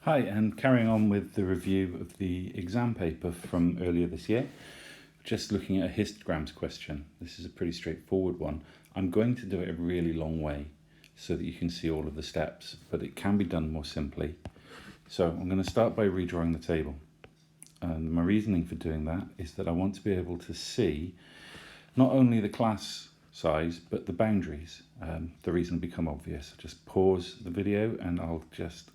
Hi, and carrying on with the review of the exam paper from earlier this year, just looking at a histograms question. This is a pretty straightforward one. I'm going to do it a really long way so that you can see all of the steps, but it can be done more simply. So I'm going to start by redrawing the table. And my reasoning for doing that is that I want to be able to see not only the class size, but the boundaries. The reason will become obvious. Just pause the video and I'll just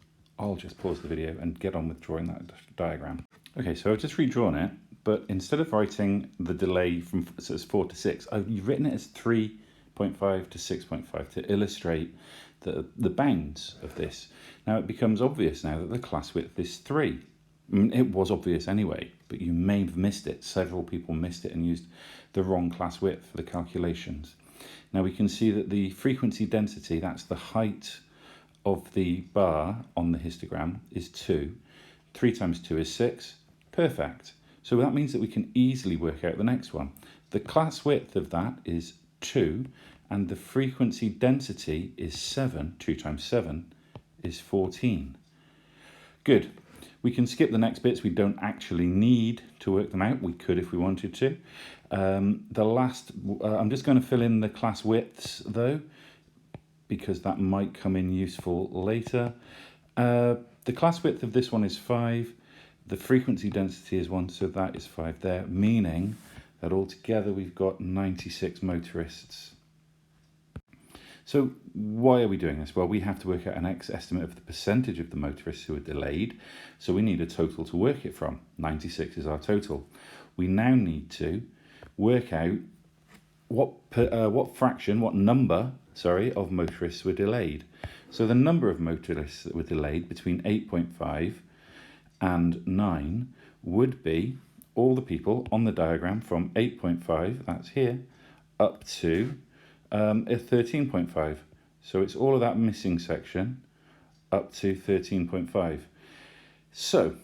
pause the video and get on with drawing that diagram. Okay, so I've just redrawn it, but instead of writing the delay from so it's 4 to 6, I've written it as 3.5 to 6.5 to illustrate the bounds of this. Now it becomes obvious now that the class width is 3. I mean, it was obvious anyway, but you may have missed it. Several people missed it and used the wrong class width for the calculations. Now we can see that the frequency density, that's the height of the bar on the histogram, is 2. 3 times 2 is 6. Perfect. So that means that we can easily work out the next one. The class width of that is 2, and the frequency density is 7. 2 times 7 is 14. Good. We can skip the next bits. We don't actually need to work them out. We could if we wanted to. I'm just going to fill in the class widths though, because that might come in useful later. The class width of this one is 5. The frequency density is 1, so that is 5 there, meaning that altogether we've got 96 motorists. So why are we doing this? Well, we have to work out an estimate of the percentage of the motorists who are delayed, so we need a total to work it from. 96 is our total. We now need to work out what number of motorists were delayed. So the number of motorists that were delayed between 8.5 and 9 would be all the people on the diagram from 8.5, that's here, up to 13.5. So it's all of that missing section up to 13.5. So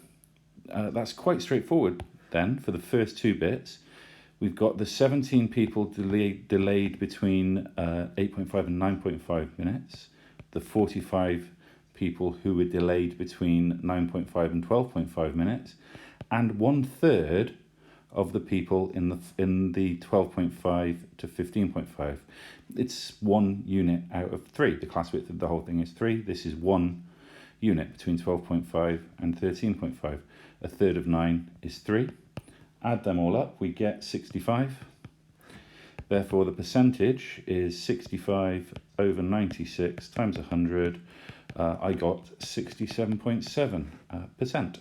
that's quite straightforward then for the first two bits. We've got the 17 people delayed between 8.5 and 9.5 minutes, the 45 people who were delayed between 9.5 and 12.5 minutes, and 1/3 of the people in the 12.5 to 15.5. It's 1 unit out of 3. The class width of the whole thing is 3. This is 1 unit between 12.5 and 13.5. 1/3 of 9 is 3. Add them all up, we get 65. Therefore, the percentage is 65 over 96 times 100. I got 67.7%.